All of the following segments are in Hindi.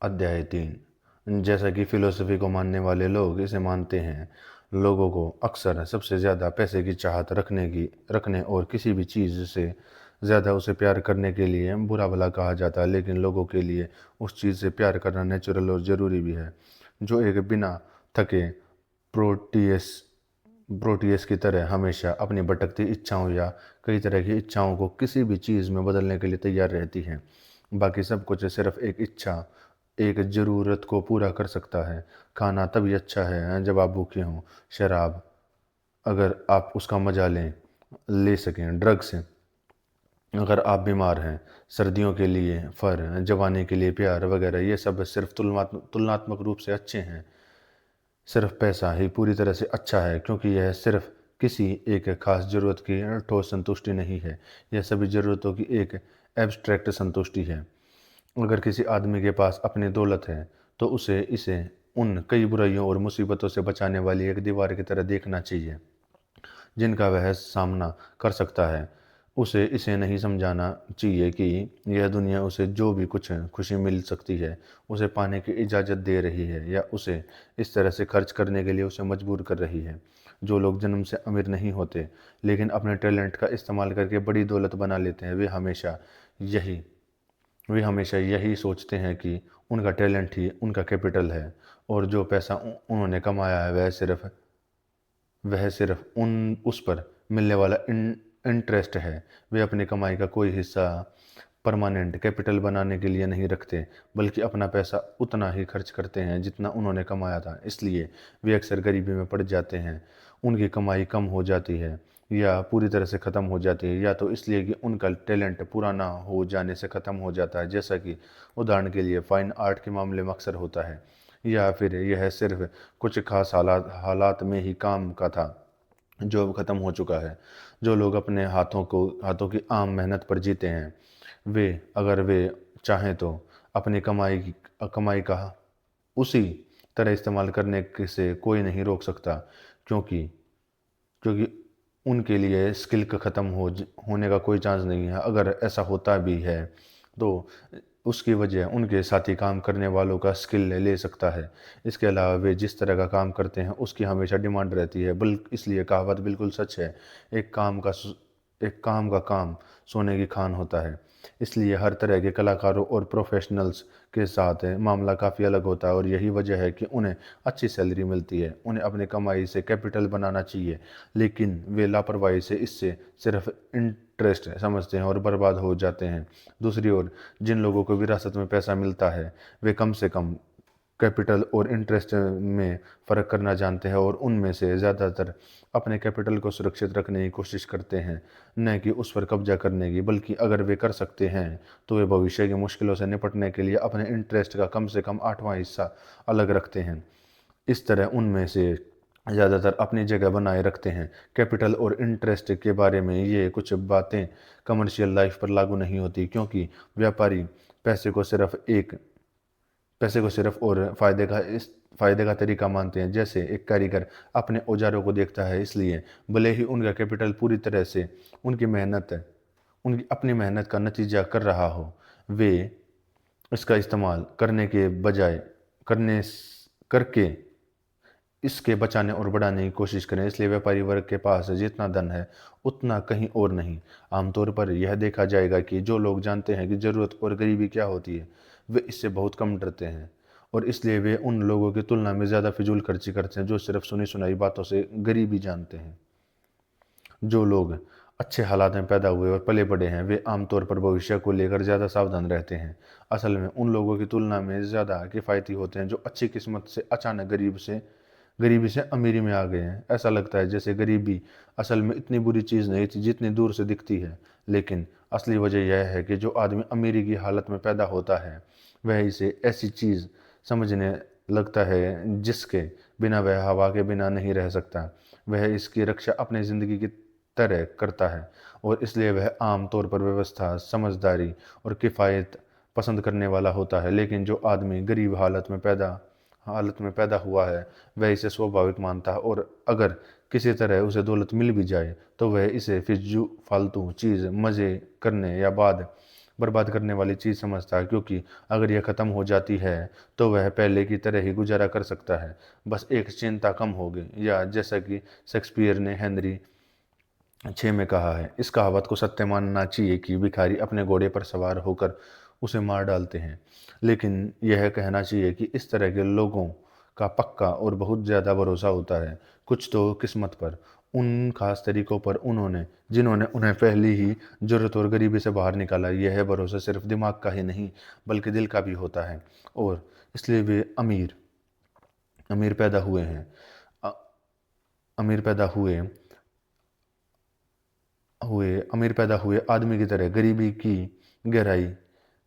अध्याय 3। जैसा कि फिलोसफी को मानने वाले लोग इसे मानते हैं, लोगों को अक्सर सबसे ज़्यादा पैसे की चाहत रखने और किसी भी चीज़ से ज़्यादा उसे प्यार करने के लिए बुरा भला कहा जाता है। लेकिन लोगों के लिए उस चीज़ से प्यार करना नेचुरल और ज़रूरी भी है, जो एक बिना थके प्रोटियस प्रोटियस की तरह हमेशा अपनी भटकती इच्छाओं या कई तरह की इच्छाओं को किसी भी चीज़ में बदलने के लिए तैयार रहती है। बाकी सब कुछ सिर्फ एक इच्छा, एक ज़रूरत को पूरा कर सकता है। खाना तभी अच्छा है जब आप भूखे हों। शराब, अगर आप उसका मज़ा ले सकें। ड्रग्स, अगर आप बीमार हैं। सर्दियों के लिए फर, जवानी के लिए प्यार वगैरह, ये सब सिर्फ तुलनात्मक रूप से अच्छे हैं। सिर्फ पैसा ही पूरी तरह से अच्छा है, क्योंकि यह सिर्फ किसी एक खास ज़रूरत की ठोस संतुष्टि नहीं है। यह सभी ज़रूरतों की एक एब्स्ट्रैक्ट संतुष्टि है। अगर किसी आदमी के पास अपनी दौलत है, तो उसे इसे उन कई बुराइयों और मुसीबतों से बचाने वाली एक दीवार की तरह देखना चाहिए जिनका वह सामना कर सकता है। उसे इसे नहीं समझाना चाहिए कि यह दुनिया उसे जो भी कुछ खुशी मिल सकती है, उसे पाने की इजाज़त दे रही है या उसे इस तरह से खर्च करने के लिए उसे मजबूर कर रही है। जो लोग जन्म से अमीर नहीं होते, लेकिन अपने टैलेंट का इस्तेमाल करके बड़ी दौलत बना लेते हैं, यही वे हमेशा यही सोचते हैं कि उनका टैलेंट ही उनका कैपिटल है, और जो पैसा उन्होंने कमाया है वह सिर्फ उन उस पर मिलने वाला इंटरेस्ट है। वे अपनी कमाई का कोई हिस्सा परमानेंट कैपिटल बनाने के लिए नहीं रखते, बल्कि अपना पैसा उतना ही खर्च करते हैं जितना उन्होंने कमाया था। इसलिए वे अक्सर गरीबी में पड़ जाते हैं। उनकी कमाई कम हो जाती है या पूरी तरह से ख़त्म हो जाती है, या तो इसलिए कि उनका टैलेंट पुराना हो जाने से ख़त्म हो जाता है, जैसा कि उदाहरण के लिए फ़ाइन आर्ट के मामले में अक्सर होता है, या फिर यह सिर्फ कुछ खास हालात में ही काम का था जो अब ख़त्म हो चुका है। जो लोग अपने हाथों की आम मेहनत पर जीते हैं, वे अगर वे चाहें तो अपनी कमाई का उसी तरह इस्तेमाल से कोई नहीं रोक सकता, क्योंकि क्योंकि उनके लिए स्किल का होने का कोई चांस नहीं है। अगर ऐसा होता भी है, तो उसकी वजह उनके साथी काम करने वालों का स्किल ले सकता है। इसके अलावा वे जिस तरह का काम करते हैं उसकी हमेशा डिमांड रहती है। बल्कि इसलिए कहावत बिल्कुल सच है, एक काम का काम सोने की खान होता है। इसलिए हर तरह के कलाकारों और प्रोफेशनल्स के साथ मामला काफ़ी अलग होता है, और यही वजह है कि उन्हें अच्छी सैलरी मिलती है। उन्हें अपनी कमाई से कैपिटल बनाना चाहिए, लेकिन वे लापरवाही से इससे सिर्फ इंटरेस्ट समझते हैं और बर्बाद हो जाते हैं। दूसरी ओर, जिन लोगों को विरासत में पैसा मिलता है, वे कम से कम कैपिटल और इंटरेस्ट में फ़र्क करना जानते हैं, और उनमें से ज़्यादातर अपने कैपिटल को सुरक्षित रखने की कोशिश करते हैं, न कि उस पर कब्जा करने की। बल्कि अगर वे कर सकते हैं, तो वे भविष्य की मुश्किलों से निपटने के लिए अपने इंटरेस्ट का कम से कम 8वां हिस्सा अलग रखते हैं। इस तरह उनमें से ज़्यादातर अपनी जगह बनाए रखते हैं। कैपिटल और इंटरेस्ट के बारे में ये कुछ बातें कमर्शियल लाइफ पर लागू नहीं होती, क्योंकि व्यापारी पैसे को सिर्फ एक पैसे को सिर्फ और फायदे का तरीका मानते हैं। जैसे एक कारीगर अपने औजारों को देखता है, इसलिए भले ही उनका कैपिटल पूरी तरह से उनकी अपनी मेहनत का नतीजा कर रहा हो, वे इसका इस्तेमाल करने करके इसके बचाने और बढ़ाने की कोशिश करें। इसलिए व्यापारी वर्ग के पास जितना धन है, उतना कहीं और नहीं। आमतौर पर यह देखा जाएगा कि जो लोग जानते हैं कि ज़रूरत और गरीबी क्या होती है, वे इससे बहुत कम डरते हैं, और इसलिए वे उन लोगों की तुलना में ज़्यादा फिजूल खर्ची करते हैं जो सिर्फ सुनी सुनाई बातों से गरीबी जानते हैं। जो लोग अच्छे हालात में पैदा हुए और पले बड़े हैं, वे आमतौर पर भविष्य को लेकर ज़्यादा सावधान रहते हैं। असल में उन लोगों की तुलना में ज़्यादा किफ़ायती होते हैं जो अच्छी किस्मत से अचानक गरीबी से अमीरी में आ गए हैं। ऐसा लगता है जैसे गरीबी असल में इतनी बुरी चीज़ नहीं थी जितनी दूर से दिखती है, लेकिन असली वजह यह है कि जो आदमी अमीरी की हालत में पैदा होता है, वह इसे ऐसी चीज़ समझने लगता है जिसके बिना वह हवा के बिना नहीं रह सकता। वह इसकी रक्षा अपनी ज़िंदगी की तरह करता है, और इसलिए वह आम तौर पर व्यवस्था, समझदारी और किफ़ायत पसंद करने वाला होता है। लेकिन जो आदमी गरीब हालत में पैदा हुआ है, वह इसे स्वाभाविक मानता है, और अगर किसी तरह उसे दौलत मिल भी जाए, तो वह इसे फालतू चीज़ मज़े करने या बाद बर्बाद करने वाली चीज़ समझता है, क्योंकि अगर यह ख़त्म हो जाती है तो वह पहले की तरह ही गुजारा कर सकता है, बस एक चिंता कम होगी। या जैसा कि शेक्सपियर ने हेनरी 6 में कहा है, इस कहावत को सत्य मानना चाहिए कि भिखारी अपने घोड़े पर सवार होकर उसे मार डालते हैं, लेकिन यह कहना चाहिए कि इस तरह के लोगों का पक्का और बहुत ज़्यादा भरोसा होता है, कुछ तो किस्मत पर, उन खास तरीकों पर उन्होंने जिन्होंने उन्हें पहली ही जरूरत और गरीबी से बाहर निकाला। यह भरोसा सिर्फ दिमाग का ही नहीं बल्कि दिल का भी होता है, और इसलिए वे अमीर अमीर पैदा हुए हैं। अ- अमीर पैदा हुए हुए अमीर पैदा हुए आदमी की तरह गरीबी की गहराई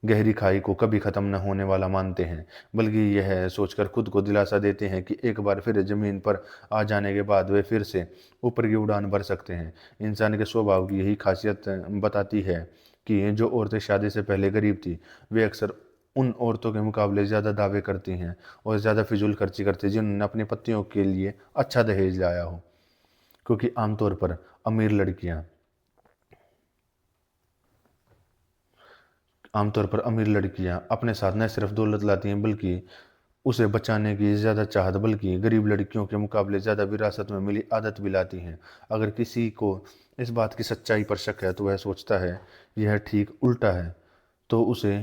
गहरी खाई को कभी खत्म न होने वाला मानते हैं, बल्कि यह सोचकर खुद को दिलासा देते हैं कि एक बार फिर जमीन पर आ जाने के बाद वे फिर से ऊपर की उड़ान भर सकते हैं। इंसान के स्वभाव की यही खासियत बताती है कि जो औरतें शादी से पहले गरीब थी, वे अक्सर उन औरतों के मुकाबले ज़्यादा दावे करती हैं और ज़्यादा फिजूल खर्ची करती हैं जिन्होंने अपनी पत्नियों के लिए अच्छा दहेज लाया हो, क्योंकि आमतौर पर अमीर लड़कियां अपने साथ न सिर्फ दौलत लाती हैं बल्कि उसे बचाने की ज़्यादा चाहत, बल्कि गरीब लड़कियों के मुकाबले ज़्यादा विरासत में मिली आदत भी लाती हैं। अगर किसी को इस बात की सच्चाई पर शक है तो वह सोचता है यह ठीक उल्टा है, तो उसे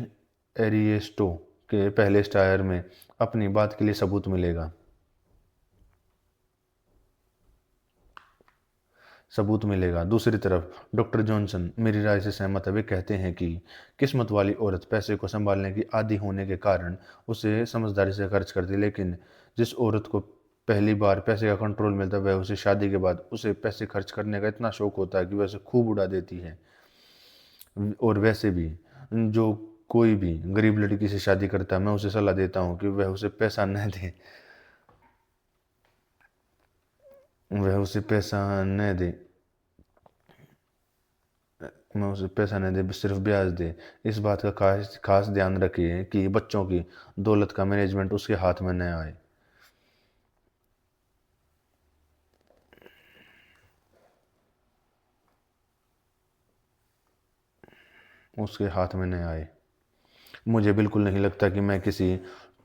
एरिस्टो के पहले स्टायर में अपनी बात के लिए सबूत मिलेगा। दूसरी तरफ डॉक्टर जॉनसन मेरी राय से सहमत है। वे कहते हैं कि किस्मत वाली औरत पैसे को संभालने की आदी होने के कारण उसे समझदारी से खर्च करती है, लेकिन जिस औरत को पहली बार पैसे का कंट्रोल मिलता है, वह उसे शादी के बाद उसे पैसे खर्च करने का इतना शौक होता है कि वह उसे खूब उड़ा देती है। और वैसे भी जो कोई भी गरीब लड़की से शादी करता है, मैं उसे सलाह देता हूँ कि वह उसे पैसा न दे, मैं उसे पैसा नहीं दे, सिर्फ ब्याज दे। इस बात का खास खास ध्यान रखिए कि बच्चों की दौलत का मैनेजमेंट उसके हाथ में न आए उसके हाथ में न आए। मुझे बिल्कुल नहीं लगता कि मैं किसी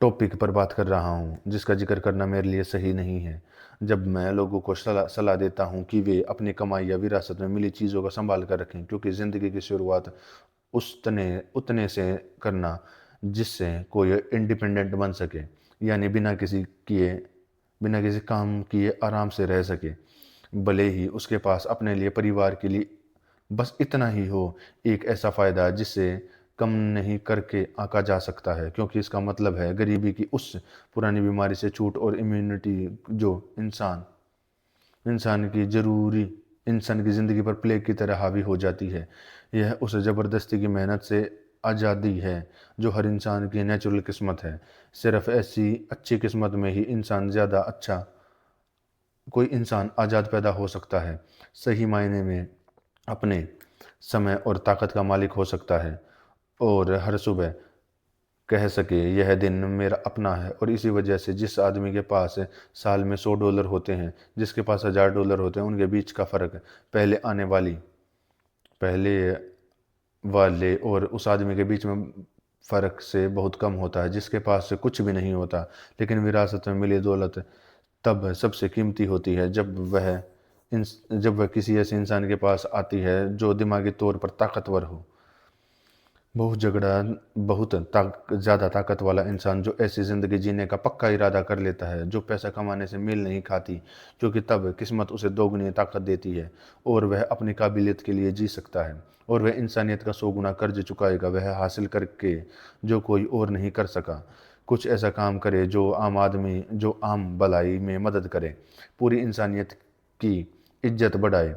टॉपिक पर बात कर रहा हूँ जिसका जिक्र करना मेरे लिए सही नहीं है। जब मैं लोगों को सलाह देता हूँ कि वे अपनी कमाई या विरासत में मिली चीज़ों का संभाल कर रखें, क्योंकि ज़िंदगी की शुरुआत उतने उतने से करना जिससे कोई इंडिपेंडेंट बन सके, यानी बिना किसी काम किए आराम से रह सके, भले ही उसके पास अपने लिए परिवार के लिए बस इतना ही हो। एक ऐसा फ़ायदा जिससे कम नहीं करके आंका जा सकता है, क्योंकि इसका मतलब है गरीबी की उस पुरानी बीमारी से छूट और इम्यूनिटी जो इंसान की जरूरी इंसान की ज़िंदगी पर प्लेग की तरह हावी हो जाती है। यह उस ज़बरदस्ती की मेहनत से आज़ादी है जो हर इंसान की नेचुरल किस्मत है। सिर्फ ऐसी अच्छी किस्मत में ही कोई इंसान आज़ाद पैदा हो सकता है, सही मायने में अपने समय और ताकत का मालिक हो सकता है, और हर सुबह कह सके यह दिन मेरा अपना है। और इसी वजह से जिस आदमी के पास साल में $100 होते हैं, जिसके पास $1000 होते हैं, उनके बीच का फ़र्क पहले वाले और उस आदमी के बीच में फ़र्क से बहुत कम होता है जिसके पास से कुछ भी नहीं होता। लेकिन विरासत में मिली दौलत तब सबसे कीमती होती है जब वह किसी ऐसे इंसान के पास आती है जो दिमागी तौर पर ताकतवर हो। बहुत झगड़ा ज़्यादा ताकत वाला इंसान जो ऐसी ज़िंदगी जीने का पक्का इरादा कर लेता है जो पैसा कमाने से मेल नहीं खाती, क्योंकि तब किस्मत उसे दोगुनी ताकत देती है और वह अपनी काबिलियत के लिए जी सकता है, और वह इंसानियत का 100 गुना कर्ज चुकाएगा, वह हासिल करके जो कोई और नहीं कर सका। कुछ ऐसा काम करे जो आम भलाई में मदद करे, पूरी इंसानियत की इज्जत बढ़ाए।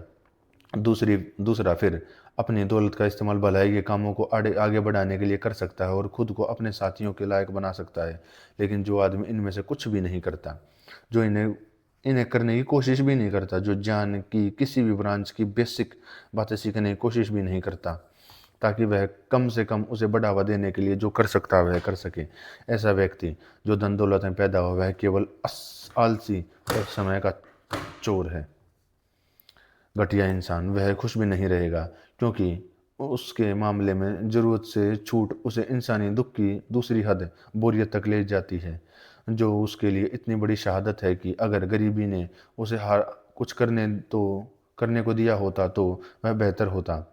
दूसरा फिर अपनी दौलत का इस्तेमाल भलाई के कामों को आगे बढ़ाने के लिए कर सकता है और खुद को अपने साथियों के लायक बना सकता है। लेकिन जो आदमी इनमें से कुछ भी नहीं करता, जो इन्हें इन्हें करने की कोशिश भी नहीं करता, जो ज्ञान की किसी भी ब्रांच की बेसिक बातें सीखने की कोशिश भी नहीं करता ताकि वह कम से कम उसे बढ़ावा देने के लिए जो कर सकता है वह कर सके, ऐसा व्यक्ति जो धन दौलत में पैदा हुआ वह केवल आलसी और समय का चोर है। घटिया इंसान वह खुश भी नहीं रहेगा, क्योंकि उसके मामले में ज़रूरत से छूट उसे इंसानी दुख की दूसरी हद बोरियत तक ले जाती है, जो उसके लिए इतनी बड़ी शहादत है कि अगर गरीबी ने उसे हर कुछ करने को दिया होता तो वह बेहतर होता।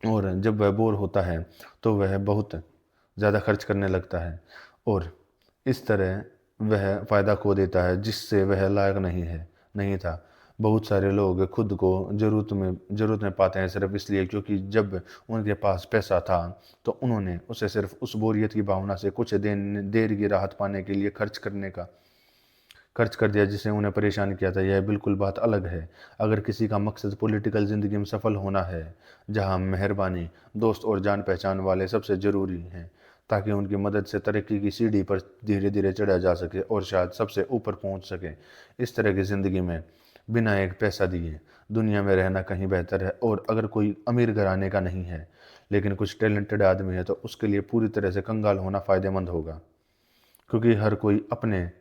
और जब वह बोर होता है तो वह बहुत ज़्यादा खर्च करने लगता है और इस तरह वह फ़ायदा खो देता है जिससे वह लायक नहीं था। बहुत सारे लोग खुद को ज़रूरत में पाते हैं सिर्फ इसलिए क्योंकि जब उनके पास पैसा था तो उन्होंने उसे सिर्फ उस बोरियत की भावना से कुछ देर की राहत पाने के लिए खर्च कर दिया जिसने उन्हें परेशान किया था। यह बिल्कुल बात अलग है अगर किसी का मकसद पॉलिटिकल ज़िंदगी में सफल होना है, जहां मेहरबानी, दोस्त और जान पहचान वाले सबसे ज़रूरी हैं ताकि उनकी मदद से तरक्की की सीढ़ी पर धीरे धीरे चढ़ा जा सके और शायद सबसे ऊपर पहुंच सके। इस तरह की ज़िंदगी में बिना एक पैसा दिए दुनिया में रहना कहीं बेहतर है। और अगर कोई अमीर घराने का नहीं है लेकिन कुछ टैलेंटेड आदमी है तो उसके लिए पूरी तरह से कंगाल होना फ़ायदेमंद होगा, क्योंकि हर कोई अपने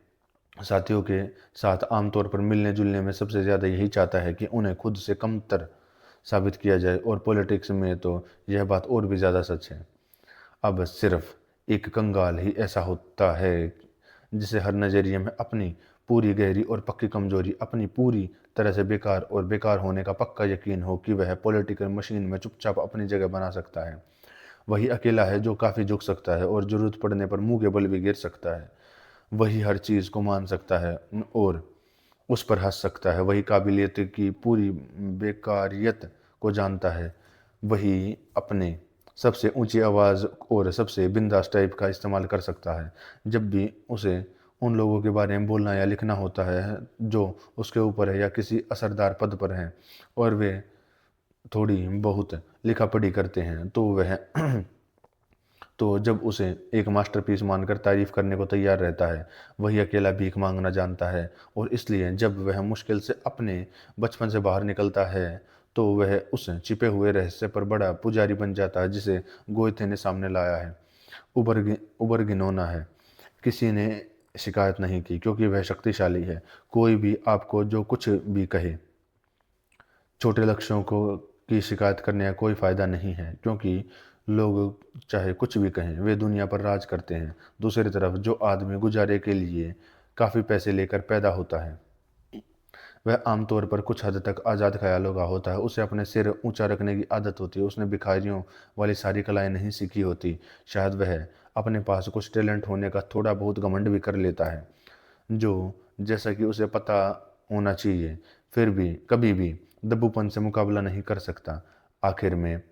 साथियों के साथ आमतौर पर मिलने जुलने में सबसे ज़्यादा यही चाहता है कि उन्हें खुद से कमतर साबित किया जाए। और पॉलिटिक्स में तो यह बात और भी ज़्यादा सच है। अब सिर्फ एक कंगाल ही ऐसा होता है जिसे हर नज़रिए में अपनी पूरी गहरी और पक्की कमजोरी, अपनी पूरी तरह से बेकार और बेकार होने का पक्का यकीन हो कि वह पॉलिटिकल मशीन में चुपचाप अपनी जगह बना सकता है। वही अकेला है जो काफ़ी झुक सकता है और ज़रूरत पड़ने पर मुंह के बल भी गिर सकता है। वही हर चीज़ को मान सकता है और उस पर हंस सकता है। वही काबिलियत की पूरी बेकारियत को जानता है। वही अपने सबसे ऊंची आवाज़ और सबसे बिंदास टाइप का इस्तेमाल कर सकता है जब भी उसे उन लोगों के बारे में बोलना या लिखना होता है जो उसके ऊपर है या किसी असरदार पद पर हैं और वे थोड़ी बहुत लिखा पढ़ी करते हैं तो जब उसे एक मास्टरपीस मानकर तारीफ करने को तैयार रहता है। वही अकेला भीख मांगना जानता है और इसलिए जब वह मुश्किल से अपने बचपन से बाहर निकलता है तो वह उस छिपे हुए रहस्य पर बड़ा पुजारी बन जाता है जिसे गोयथे ने सामने लाया है। उबर घिनौना है, किसी ने शिकायत नहीं की क्योंकि वह शक्तिशाली है। कोई भी आपको जो कुछ भी कहे, छोटे लक्ष्यों को की शिकायत करने का कोई फ़ायदा नहीं है क्योंकि लोग चाहे कुछ भी कहें वे दुनिया पर राज करते हैं। दूसरी तरफ जो आदमी गुजारे के लिए काफ़ी पैसे लेकर पैदा होता है वह आमतौर पर कुछ हद तक आज़ाद ख्यालों का होता है। उसे अपने सिर ऊंचा रखने की आदत होती है। उसने भिखारियों वाली सारी कलाएं नहीं सीखी होती। शायद वह अपने पास कुछ टैलेंट होने का थोड़ा बहुत घमंड भी कर लेता है जो जैसा कि उसे पता होना चाहिए, फिर भी कभी भी दब्बूपन से मुकाबला नहीं कर सकता। आखिर में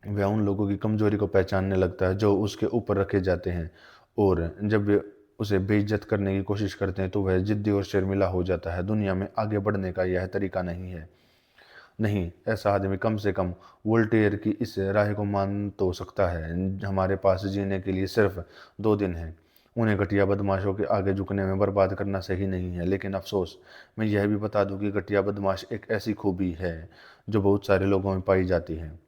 वह उन लोगों की कमजोरी को पहचानने लगता है जो उसके ऊपर रखे जाते हैं और जब वे उसे बेइज्जत करने की कोशिश करते हैं तो वह जिद्दी और शर्मिला हो जाता है। दुनिया में आगे बढ़ने का यह तरीका नहीं है। नहीं, ऐसा आदमी कम से कम वोल्टेयर की इस राय को मान तो सकता है, हमारे पास जीने के लिए सिर्फ 2 दिन हैं। उन्हें घटिया बदमाशों के आगे झुकने में बर्बाद करना सही नहीं है। लेकिन अफसोस, मैं यह भी बता दूं कि घटिया बदमाश एक ऐसी खूबी है जो बहुत सारे लोगों में पाई जाती है।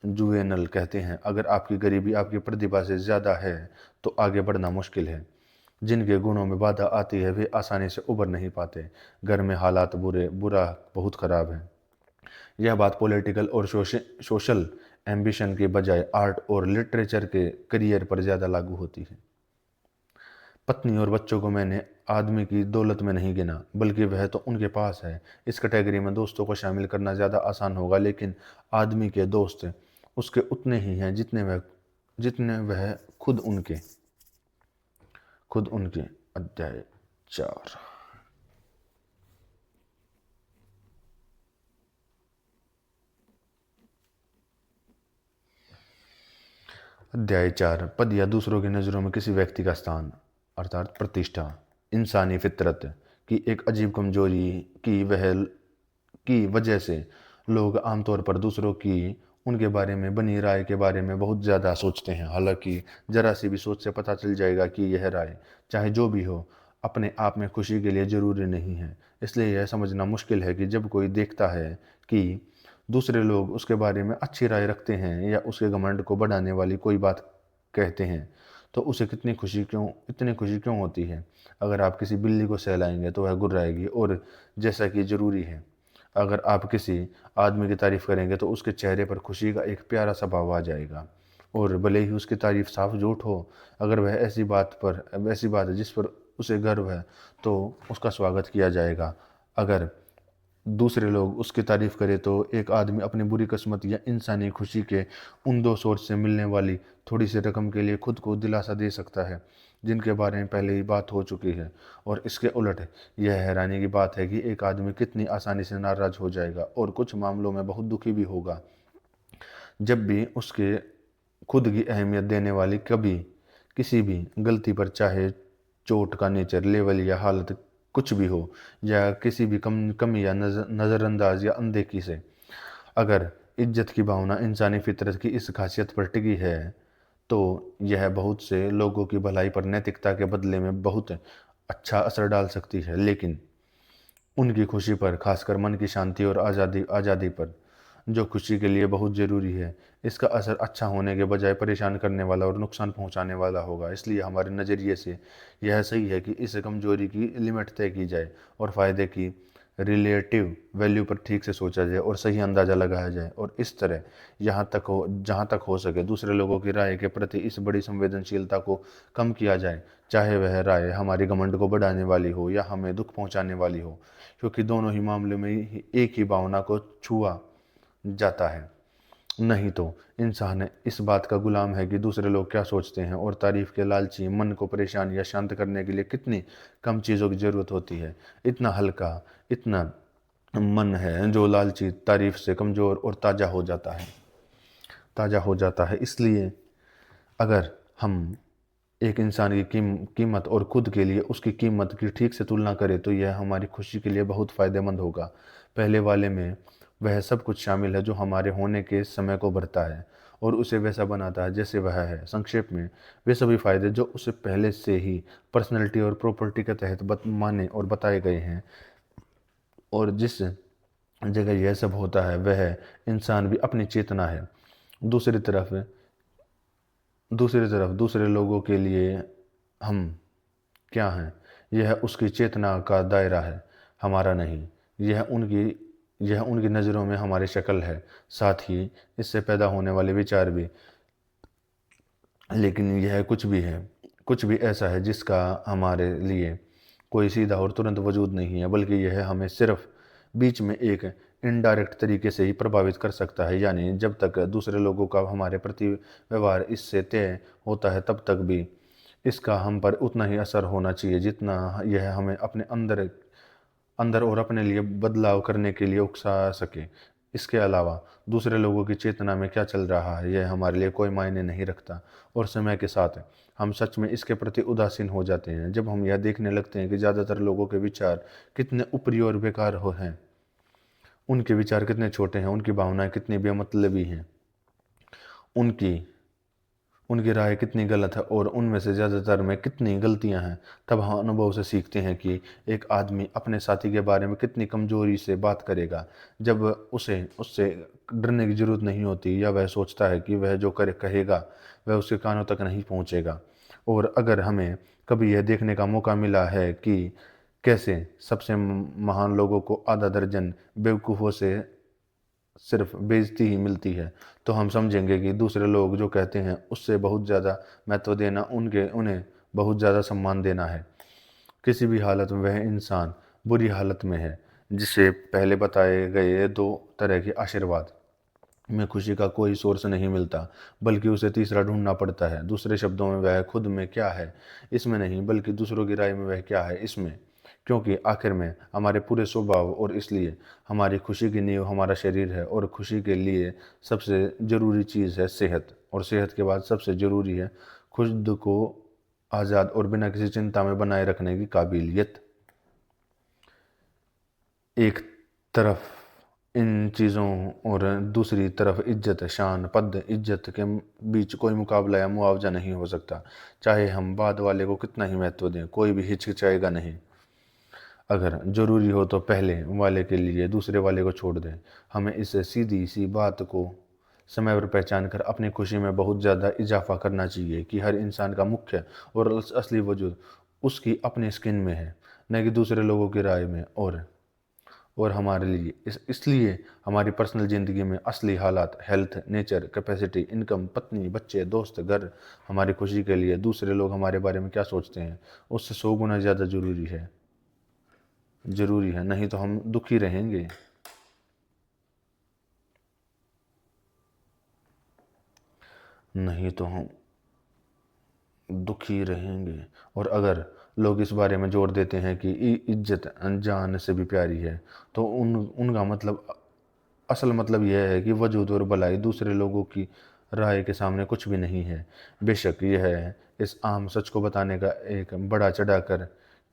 जुवेनल कहते हैं, अगर आपकी गरीबी आपकी प्रतिभा से ज़्यादा है तो आगे बढ़ना मुश्किल है। जिनके गुणों में बाधा आती है वे आसानी से उबर नहीं पाते। घर में हालात बुरा बहुत ख़राब है। यह बात पॉलिटिकल और सोशल एम्बिशन के बजाय आर्ट और लिटरेचर के करियर पर ज़्यादा लागू होती है। पत्नी और बच्चों को मैंने आदमी की दौलत में नहीं गिना, बल्कि वह तो उनके पास है। इस कैटेगरी में दोस्तों को शामिल करना ज़्यादा आसान होगा, लेकिन आदमी के दोस्त उसके उतने ही हैं जितने वह खुद उनके। अध्याय 4। अध्याय 4, पद या दूसरों की नज़रों में किसी व्यक्ति का स्थान अर्थात प्रतिष्ठा। इंसानी फितरत की एक अजीब कमजोरी की वह की वजह से लोग आमतौर पर दूसरों की उनके बारे में बनी राय के बारे में बहुत ज़्यादा सोचते हैं। हालांकि जरा सी भी सोच से पता चल जाएगा कि यह राय, चाहे जो भी हो, अपने आप में खुशी के लिए ज़रूरी नहीं है। इसलिए यह समझना मुश्किल है कि जब कोई देखता है कि दूसरे लोग उसके बारे में अच्छी राय रखते हैं या उसके घमंड को बढ़ाने वाली कोई बात कहते हैं तो उसे इतनी खुशी क्यों होती है। अगर आप किसी बिल्ली को सहलाएंगे तो वह गुर्राएगी और जैसा कि ज़रूरी है अगर आप किसी आदमी की तारीफ़ करेंगे तो उसके चेहरे पर खुशी का एक प्यारा सा भाव आ जाएगा, और भले ही उसकी तारीफ़ साफ झूठ हो, अगर वह ऐसी बात है जिस पर उसे गर्व है, तो उसका स्वागत किया जाएगा। अगर दूसरे लोग उसकी तारीफ़ करें तो एक आदमी अपनी बुरी किस्मत या इंसानी खुशी के उन दो सोर्स से मिलने वाली थोड़ी सी रकम के लिए खुद को दिलासा दे सकता है, जिनके बारे में पहले ही बात हो चुकी है। और इसके उलट यह हैरानी की बात है कि एक आदमी कितनी आसानी से नाराज़ हो जाएगा और कुछ मामलों में बहुत दुखी भी होगा, जब भी उसके खुद की अहमियत देने वाली कभी किसी भी गलती पर, चाहे चोट का नेचर, लेवल या हालत कुछ भी हो, या किसी भी कमी या नज़रअंदाज या अनदेखी से, अगर इज्जत की भावना इंसानी फितरत की इस खासियत पर टिकी है, तो यह बहुत से लोगों की भलाई पर नैतिकता के बदले में बहुत अच्छा असर डाल सकती है, लेकिन उनकी खुशी पर, खासकर मन की शांति और आज़ादी आज़ादी पर, जो खुशी के लिए बहुत ज़रूरी है, इसका असर अच्छा होने के बजाय परेशान करने वाला और नुकसान पहुंचाने वाला होगा। इसलिए हमारे नज़रिए से यह सही है कि इस कमजोरी की लिमिट तय की जाए और फ़ायदे की रिलेटिव वैल्यू पर ठीक से सोचा जाए और सही अंदाज़ा लगाया जाए, और इस तरह जहाँ तक हो सके दूसरे लोगों की राय के प्रति इस बड़ी संवेदनशीलता को कम किया जाए, चाहे वह राय हमारी घमंड को बढ़ाने वाली हो या हमें दुख पहुंचाने वाली हो, क्योंकि दोनों ही मामले में एक ही भावना को छुआ जाता है। नहीं तो इंसान इस बात का गुलाम है कि दूसरे लोग क्या सोचते हैं, और तारीफ के लालची मन को परेशान या शांत करने के लिए कितनी कम चीज़ों की ज़रूरत होती है। इतना हल्का, इतना मन है जो लालची तारीफ से कमज़ोर और ताज़ा हो जाता है। इसलिए अगर हम एक इंसान की कीमत और खुद के लिए उसकी कीमत की ठीक से तुलना करें, तो यह हमारी खुशी के लिए बहुत फ़ायदेमंद होगा। पहले वाले में वह सब कुछ शामिल है जो हमारे होने के समय को भरता है और उसे वैसा बनाता है जैसे वह है। संक्षेप में, वे सभी फ़ायदे जो उसे पहले से ही पर्सनैलिटी और प्रॉपर्टी के तहत माने और बताए गए हैं, और जिस जगह यह सब होता है वह इंसान भी अपनी चेतना है। दूसरी तरफ दूसरे लोगों के लिए हम क्या हैं, यह उसकी चेतना का दायरा है, हमारा नहीं। यह उनकी यह उनकी नज़रों में हमारी शक्ल है, साथ ही इससे पैदा होने वाले विचार भी। लेकिन यह कुछ भी ऐसा है जिसका हमारे लिए कोई सीधा और तुरंत वजूद नहीं है, बल्कि यह हमें सिर्फ बीच में एक इनडायरेक्ट तरीके से ही प्रभावित कर सकता है। यानी जब तक दूसरे लोगों का हमारे प्रति व्यवहार इससे तय होता है, तब तक भी इसका हम पर उतना ही असर होना चाहिए जितना यह हमें अपने अंदर अंदर और अपने लिए बदलाव करने के लिए उकसा सके। इसके अलावा दूसरे लोगों की चेतना में क्या चल रहा है, यह हमारे लिए कोई मायने नहीं रखता, और समय के साथ हम सच में इसके प्रति उदासीन हो जाते हैं। जब हम यह देखने लगते हैं कि ज़्यादातर लोगों के विचार कितने ऊपरी और बेकार हो हैं, उनके विचार कितने छोटे हैं, उनकी भावनाएं कितनी बेमतलबी हैं, उनकी उनकी राय कितनी गलत है और उनमें से ज़्यादातर में कितनी गलतियां हैं, तब हम अनुभव से सीखते हैं कि एक आदमी अपने साथी के बारे में कितनी कमज़ोरी से बात करेगा जब उसे उससे डरने की ज़रूरत नहीं होती, या वह सोचता है कि वह जो कहेगा वह उसके कानों तक नहीं पहुंचेगा। और अगर हमें कभी यह देखने का मौका मिला है कि कैसे सबसे महान लोगों को आधा दर्जन बेवकूफ़ों से सिर्फ बेइज्जती ही मिलती है, तो हम समझेंगे कि दूसरे लोग जो कहते हैं उससे बहुत ज़्यादा महत्व देना, उन्हें बहुत ज़्यादा सम्मान देना है। किसी भी हालत में वह इंसान बुरी हालत में है, जिसे पहले बताए गए दो तरह के आशीर्वाद में खुशी का कोई सोर्स नहीं मिलता, बल्कि उसे तीसरा ढूंढना पड़ता है। दूसरे शब्दों में, वह खुद में क्या है इसमें नहीं, बल्कि दूसरों की राय में वह क्या है इसमें। क्योंकि आखिर में हमारे पूरे स्वभाव और इसलिए हमारी खुशी की नींव हमारा शरीर है, और खुशी के लिए सबसे ज़रूरी चीज़ है सेहत, और सेहत के बाद सबसे ज़रूरी है खुद को आज़ाद और बिना किसी चिंता में बनाए रखने की काबिलियत। एक तरफ इन चीज़ों और दूसरी तरफ इज्जत, शान, पद, इज्जत के बीच कोई मुकाबला या मुआवजा नहीं हो सकता। चाहे हम बाद वाले को कितना ही महत्व दें, कोई भी हिचकिचाएगा नहीं। अगर ज़रूरी हो तो पहले वाले के लिए दूसरे वाले को छोड़ दें। हमें इस सीधी सी बात को समय पर पहचान कर अपनी खुशी में बहुत ज़्यादा इजाफा करना चाहिए कि हर इंसान का मुख्य और असली वजूद उसकी अपनी स्किन में है, न कि दूसरे लोगों की राय में। और और हमारे लिए इसलिए हमारी पर्सनल ज़िंदगी में असली हालात, हेल्थ, नेचर, कैपेसिटी, इनकम, पत्नी, बच्चे, दोस्त, घर, हमारी खुशी के लिए दूसरे लोग हमारे बारे में क्या सोचते हैं, उससे 100 गुना ज़्यादा ज़रूरी है, नहीं तो हम दुखी रहेंगे। नहीं तो हम दुखी रहेंगे। और अगर लोग इस बारे में जोर देते हैं कि इज्जत अनजान से भी प्यारी है, तो उनका मतलब, असल मतलब यह है कि वजूद और भलाई दूसरे लोगों की राय के सामने कुछ भी नहीं है। बेशक यह इस आम सच को बताने का एक बड़ा चढ़ाकर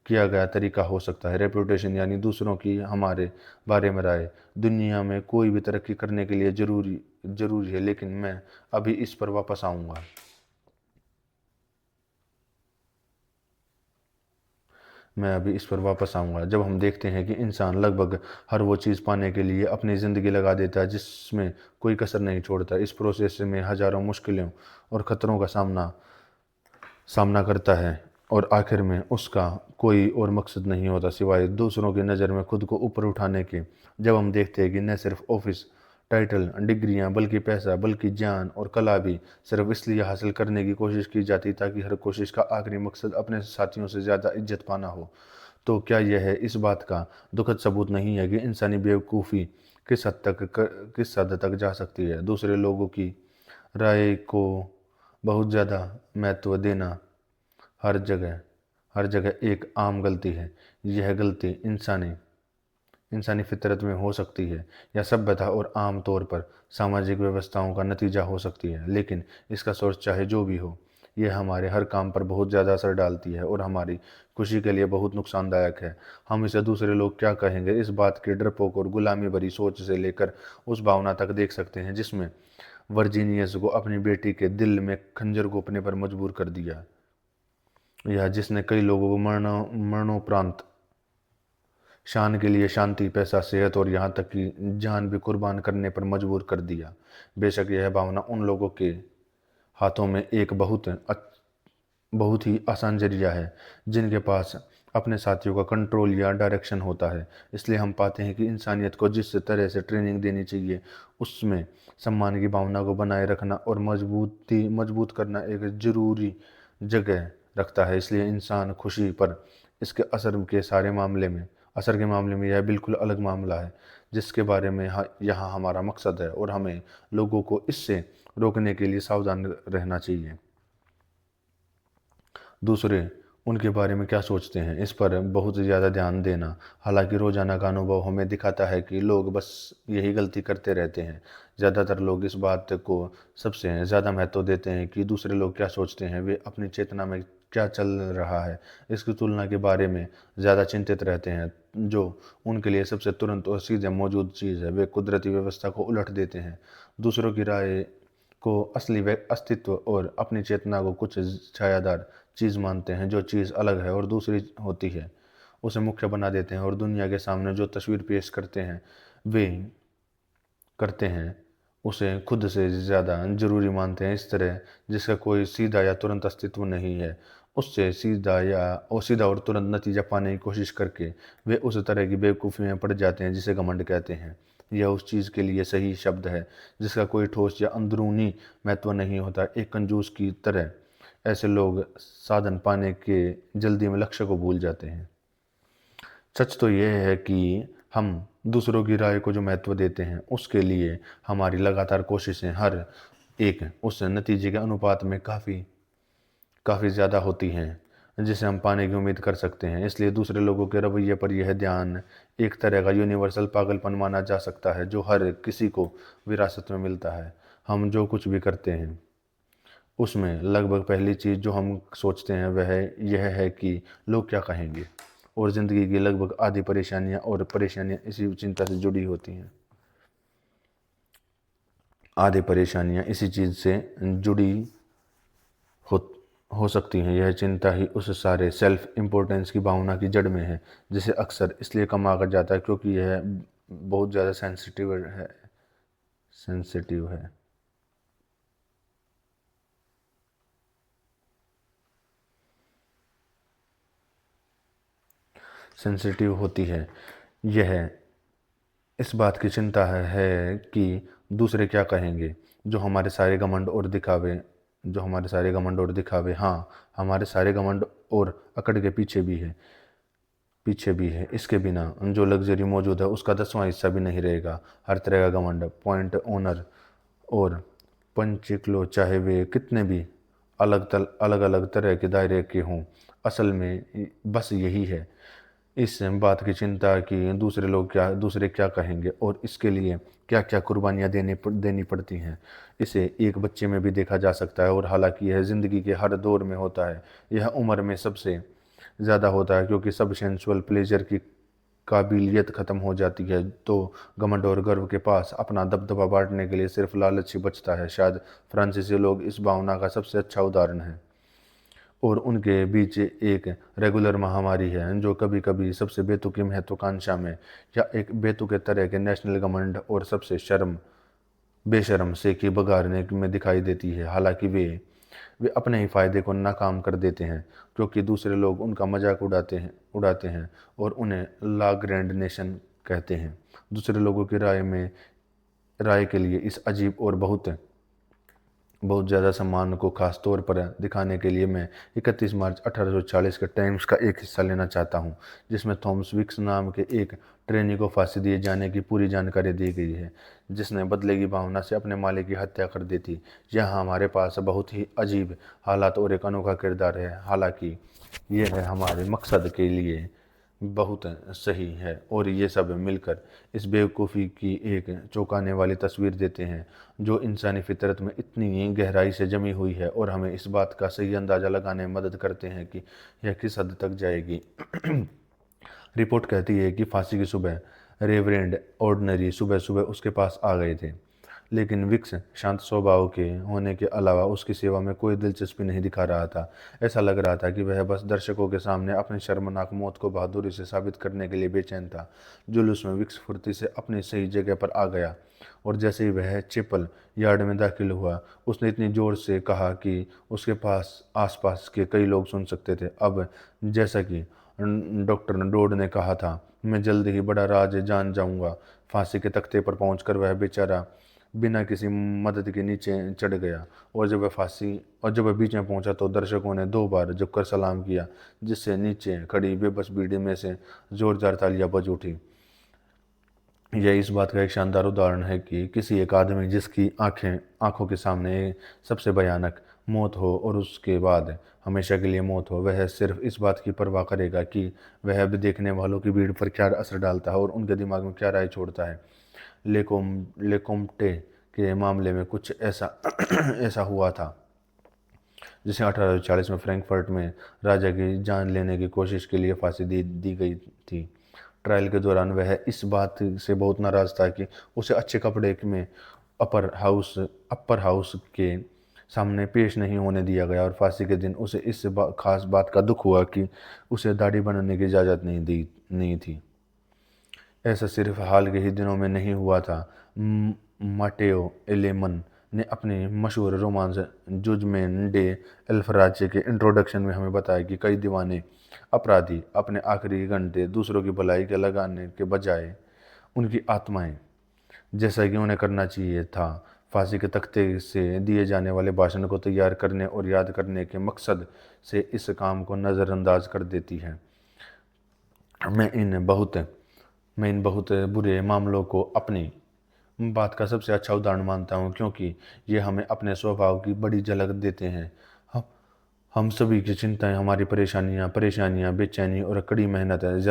किया गया तरीका हो सकता है। रेपुटेशन यानी दूसरों की हमारे बारे में राय दुनिया में कोई भी तरक्की करने के लिए ज़रूरी है, लेकिन मैं अभी इस पर वापस आऊँगा। जब हम देखते हैं कि इंसान लगभग हर वो चीज़ पाने के लिए अपनी ज़िंदगी लगा देता है जिसमें कोई कसर नहीं छोड़ता, इस प्रोसेस में हज़ारों मुश्किलों और ख़तरों का सामना करता है, और आखिर में उसका कोई और मकसद नहीं होता सिवाय दूसरों की नज़र में खुद को ऊपर उठाने के। जब हम देखते हैं कि न सिर्फ ऑफिस टाइटल, डिग्रियां, बल्कि पैसा, बल्कि ज्ञान और कला भी सिर्फ इसलिए हासिल करने की कोशिश की जाती ताकि हर कोशिश का आखिरी मकसद अपने साथियों से ज़्यादा इज्जत पाना हो, तो क्या यह इस बात का दुखद सबूत नहीं है कि इंसानी बेवकूफ़ी किस हद तक जा सकती है। दूसरे लोगों की राय को बहुत ज़्यादा महत्व देना हर जगह हर जगह एक आम गलती है। यह गलती इंसानी फितरत में हो सकती है या सभ्यता और आम तौर पर सामाजिक व्यवस्थाओं का नतीजा हो सकती है, लेकिन इसका सोर्स चाहे जो भी हो, यह हमारे हर काम पर बहुत ज़्यादा असर डालती है और हमारी खुशी के लिए बहुत नुकसानदायक है। हम इसे दूसरे लोग क्या कहेंगे इस बात की डरपोक और गुलामी भरी सोच से लेकर उस भावना तक देख सकते हैं जिसमें वर्जीनियस को अपनी बेटी के दिल में खंजर घोंपने पर मजबूर कर दिया, या जिसने कई लोगों को मरणोपरांत शान के लिए शांति, पैसा, सेहत और यहाँ तक कि जान भी कुर्बान करने पर मजबूर कर दिया। बेशक यह भावना उन लोगों के हाथों में एक बहुत ही आसान जरिया है जिनके पास अपने साथियों का कंट्रोल या डायरेक्शन होता है। इसलिए हम पाते हैं कि इंसानियत को जिस तरह से ट्रेनिंग देनी चाहिए, उसमें सम्मान की भावना को बनाए रखना और मजबूत करना एक ज़रूरी जगह रखता है। इसलिए इंसान खुशी पर इसके असर के मामले में यह बिल्कुल अलग मामला है जिसके बारे में यहाँ हमारा मकसद है, और हमें लोगों को इससे रोकने के लिए सावधान रहना चाहिए। दूसरे उनके बारे में क्या सोचते हैं इस पर बहुत ज़्यादा ध्यान देना। हालांकि रोज़ाना का अनुभव हमें दिखाता है कि लोग बस यही गलती करते रहते हैं। ज़्यादातर लोग इस बात को सबसे ज़्यादा महत्व देते हैं कि दूसरे लोग क्या सोचते हैं, वे अपनी चेतना में क्या चल रहा है, इसकी तुलना के बारे में ज़्यादा चिंतित रहते हैं। जो उनके लिए सबसे तुरंत और सीधे मौजूद चीज़ है, वे कुदरती व्यवस्था को उलट देते हैं, दूसरों की राय को असली अस्तित्व और अपनी चेतना को कुछ छायादार चीज़ मानते हैं। जो चीज़ अलग है और दूसरी होती है उसे मुख्य बना देते हैं और दुनिया के सामने जो तस्वीर पेश वे करते हैं उसे खुद से ज़्यादा ज़रूरी मानते हैं। इस तरह जिसका कोई सीधा या तुरंत अस्तित्व नहीं है, उससे सीधा और तुरंत नतीजा पाने की कोशिश करके वे उस तरह की बेवकूफ़ी में पड़ जाते हैं जिसे घमंड कहते हैं। यह उस चीज़ के लिए सही शब्द है जिसका कोई ठोस या अंदरूनी महत्व नहीं होता, एक कंजूस की तरह। ऐसे लोग साधन पाने के जल्दी में लक्ष्य को भूल जाते हैं। सच तो यह है कि हम दूसरों की राय को जो महत्व देते हैं उसके लिए हमारी लगातार कोशिशें हर एक उस नतीजे के अनुपात में काफ़ी काफ़ी ज़्यादा होती हैं जिसे हम पाने की उम्मीद कर सकते हैं। इसलिए दूसरे लोगों के रवैये पर यह ध्यान एक तरह का यूनिवर्सल पागलपन माना जा सकता है जो हर किसी को विरासत में मिलता है। हम जो कुछ भी करते हैं उसमें लगभग पहली चीज़ जो हम सोचते हैं वह यह है कि लोग क्या कहेंगे, और ज़िंदगी की लगभग आधी परेशानियाँ इसी चिंता से जुड़ी होती हैं। आधी परेशानियाँ इसी चीज़ से जुड़ी हो हो सकती हैं। यह चिंता ही उस सारे सेल्फ इम्पोर्टेंस की भावना की जड़ में है जिसे अक्सर इसलिए कमा कर जाता है क्योंकि यह बहुत ज़्यादा सेंसिटिव है। सेंसिटिव होती है। यह इस बात की चिंता है कि दूसरे क्या कहेंगे। जो हमारे सारे घमंड और दिखावे जो हमारे सारे घमंड और दिखावे हाँ, हमारे सारे घमंड और अकड़ के पीछे भी है। इसके बिना जो लग्जरी मौजूद है उसका 10वां हिस्सा भी नहीं रहेगा। हर तरह का घमंड, पॉइंट ओनर और पंचिकलो, चाहे वे कितने भी अलग अलग तरह के दायरे के हों, असल में बस यही है, इस बात की चिंता कि दूसरे क्या कहेंगे और इसके लिए क्या क्या कुर्बानियाँ देनी पड़ती हैं। इसे एक बच्चे में भी देखा जा सकता है, और हालांकि यह ज़िंदगी के हर दौर में होता है। यह उम्र में सबसे ज़्यादा होता है, क्योंकि सब सेंसुअल प्लेजर की काबिलियत ख़त्म हो जाती है, तो घमंड और गर्व के पास अपना दबदबा बांटने के लिए सिर्फ लालच ही बचता है। शायद फ्रांसीसी लोग इस भावना का सबसे अच्छा उदाहरण है, और उनके बीच एक रेगुलर महामारी है जो कभी कभी सबसे बेतुकी महत्वाकांक्षा में या एक बेतुके तरह के नेशनल घमंड और सबसे बेशर्म से की बघारने में दिखाई देती है। हालांकि वे अपने ही फायदे को नाकाम कर देते हैं, क्योंकि दूसरे लोग उनका मजाक उड़ाते हैं और उन्हें ला ग्रैंड नेशन कहते हैं। दूसरे लोगों की राय के लिए इस अजीब और बहुत बहुत ज़्यादा सम्मान को खास तौर पर दिखाने के लिए मैं 31 मार्च 1840 के टाइम्स का एक हिस्सा लेना चाहता हूं, जिसमें थॉमस विक्स नाम के एक ट्रेनी को फांसी दिए जाने की पूरी जानकारी दी गई है, जिसने बदले की भावना से अपने मालिक की हत्या कर दी थी। यहाँ हमारे पास बहुत ही अजीब हालात और एक अनोखा किरदार है। हालांकि यह है हमारे मकसद के लिए बहुत सही है, और ये सब मिलकर इस बेवकूफ़ी की एक चौंकाने वाली तस्वीर देते हैं जो इंसानी फितरत में इतनी गहराई से जमी हुई है, और हमें इस बात का सही अंदाज़ा लगाने में मदद करते हैं कि यह किस हद तक जाएगी। रिपोर्ट कहती है कि फांसी की सुबह रेवरेंड ऑर्डिनरी सुबह सुबह उसके पास आ गए थे, लेकिन विक्स शांत स्वभाव के होने के अलावा उसकी सेवा में कोई दिलचस्पी नहीं दिखा रहा था। ऐसा लग रहा था कि वह बस दर्शकों के सामने अपनी शर्मनाक मौत को बहादुरी से साबित करने के लिए बेचैन था। जुलूस में विक्स फुर्ती से अपनी सही जगह पर आ गया, और जैसे ही वह चैपल यार्ड में दाखिल हुआ, उसने इतनी जोर से कहा कि उसके पास आसपास के कई लोग सुन सकते थे। अब जैसा कि डॉक्टर डोड ने कहा था, मैं जल्द ही बड़ा राज जान जाऊंगा। फांसी के तख्ते पर पहुंचकर वह बेचारा बिना किसी मदद के नीचे चढ़ गया, और जब वह बीच में पहुंचा तो दर्शकों ने 2 बार झुककर सलाम किया, जिससे नीचे खड़ी बेबस भीड़ में से जोरदार तालियां बज उठी। यह इस बात का एक शानदार उदाहरण है कि किसी एक आदमी जिसकी आंखों के सामने सबसे भयानक मौत हो और उसके बाद हमेशा के लिए मौत हो, वह सिर्फ इस बात की परवाह करेगा कि वह अब देखने वालों की भीड़ पर क्या असर डालता है और उनके दिमाग में क्या राय छोड़ता है। लेकोम्टे के मामले में कुछ ऐसा ऐसा हुआ था, जिसे 1840 में फ्रैंकफर्ट में राजा की जान लेने की कोशिश के लिए फांसी दी गई थी। ट्रायल के दौरान वह इस बात से बहुत नाराज था कि उसे अच्छे कपड़े में अपर हाउस के सामने पेश नहीं होने दिया गया, और फांसी के दिन उसे इस खास बात का दुख हुआ कि उसे दाढ़ी बनाने की इजाज़त नहीं थी। ऐसा सिर्फ हाल के ही दिनों में नहीं हुआ था। माटेओ एलेमन ने अपने मशहूर रोमांस जुजमेन डे एल्फराचे के इंट्रोडक्शन में हमें बताया कि कई दीवाने अपराधी अपने आखिरी घंटे दूसरों की भलाई के लगाने के बजाय उनकी आत्माएं, जैसा कि उन्हें करना चाहिए था, फांसी के तख्ते से दिए जाने वाले भाषण को तैयार करने और याद करने के मकसद से इस काम को नज़रअंदाज कर देती है। मैं इन बहुत बुरे मामलों को अपनी बात का सबसे अच्छा उदाहरण मानता हूँ, क्योंकि ये हमें अपने स्वभाव की बड़ी झलक देते हैं। हम हम सभी की चिंताएं, हमारी परेशानियाँ, बेचैनी और कड़ी मेहनत है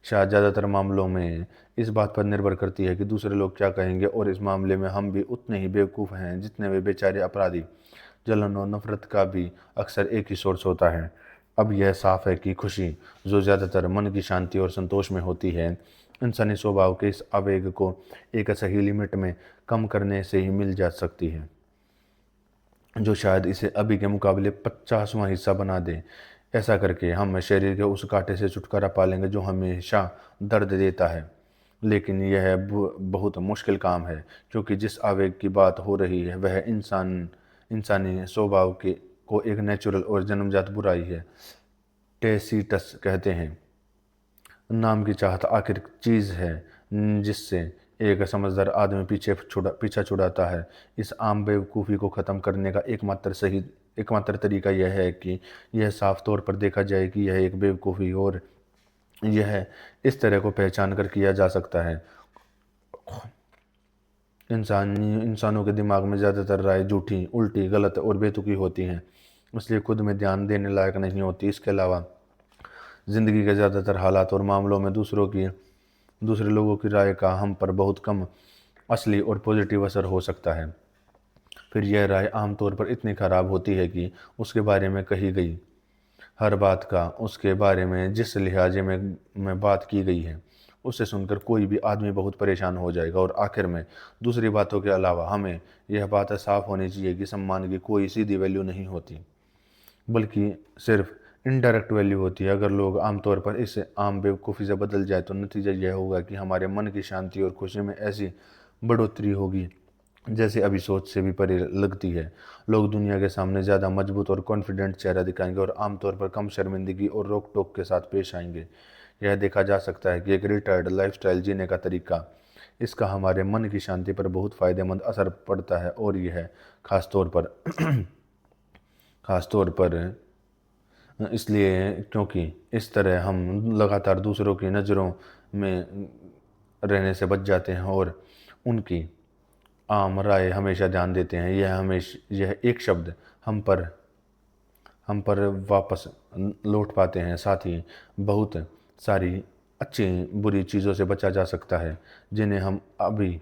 शायद ज़्यादातर मामलों में इस बात पर निर्भर करती है कि दूसरे लोग क्या कहेंगे, और इस मामले में हम भी उतने ही बेवकूफ़ हैं जितने वे बेचारे अपराधी। जलन और नफरत का भी अक्सर एक ही सोर्स होता है। अब यह साफ है कि खुशी, जो ज़्यादातर मन की शांति और संतोष में होती है, इंसानी स्वभाव के इस आवेग को एक सही लिमिट में कम करने से ही मिल जा सकती है, जो शायद इसे अभी के मुकाबले 50वां हिस्सा बना दे। ऐसा करके हम शरीर के उस कांटे से छुटकारा पा लेंगे जो हमेशा दर्द देता है। लेकिन यह बहुत मुश्किल काम है, क्योंकि जिस आवेग की बात हो रही है वह इंसानी स्वभाव को एक नेचुरल और जन्मजात बुराई है। टेसीटस कहते हैं, नाम की चाहत आखिर चीज़ है जिससे एक समझदार आदमी पीछा छुड़ाता है। इस आम बेवकूफ़ी को ख़त्म करने का एकमात्र तरीका यह है कि यह साफ तौर पर देखा जाए कि यह एक बेवकूफ़ी और यह इस तरह को पहचान कर किया जा सकता है। इंसानों के दिमाग में ज़्यादातर राय झूठी, उल्टी, गलत और बेतुकी होती हैं, इसलिए खुद में ध्यान देने लायक नहीं होती। इसके अलावा ज़िंदगी के ज़्यादातर हालात और मामलों में दूसरे लोगों की राय का हम पर बहुत कम असली और पॉजिटिव असर हो सकता है। फिर यह राय आमतौर पर इतनी खराब होती है कि उसके बारे में कही गई हर बात का उसके बारे में जिस लिहाजे में बात की गई है उसे सुनकर कोई भी आदमी बहुत परेशान हो जाएगा। और आखिर में दूसरी बातों के अलावा हमें यह बात साफ होनी चाहिए कि सम्मान की कोई सीधी वैल्यू नहीं होती, बल्कि सिर्फ इनडायरेक्ट वैल्यू होती है। अगर लोग आमतौर पर इस आम बेवकूफ़ी से बदल जाए तो नतीजा यह होगा कि हमारे मन की शांति और खुशी में ऐसी बढ़ोतरी होगी जैसे अभी सोच से भी परे लगती है। लोग दुनिया के सामने ज़्यादा मजबूत और कॉन्फिडेंट चेहरा दिखाएंगे और आमतौर पर कम शर्मिंदगी और रोक टोक के साथ पेश आएंगे। यह देखा जा सकता है कि एक रिटायर्ड लाइफस्टाइल जीने का तरीका, इसका हमारे मन की शांति पर बहुत फ़ायदेमंद असर पड़ता है। और यह खास तौर पर इसलिए क्योंकि इस तरह हम लगातार दूसरों की नज़रों में रहने से बच जाते हैं और उनकी आम राय हमेशा ध्यान देते हैं। यह एक शब्द हम पर वापस लौट पाते हैं। साथ ही बहुत सारी अच्छी बुरी चीज़ों से बचा जा सकता है जिन्हें हम अभी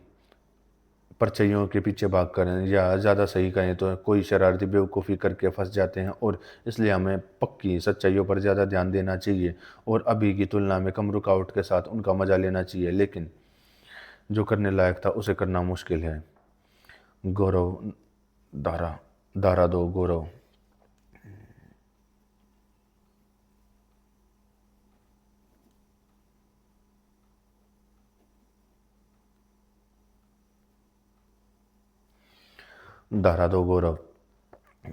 परछाइयों के पीछे भाग कर, या ज़्यादा सही कहें तो कोई शरारती बेवकूफ़ी करके फंस जाते हैं। और इसलिए हमें पक्की सच्चाइयों पर ज़्यादा ध्यान देना चाहिए और अभी की तुलना में कम रुकावट के साथ उनका मजा लेना चाहिए। लेकिन जो करने लायक था उसे करना मुश्किल है। गौरव धारा धारा दो गौरव। धारा दो गौरव।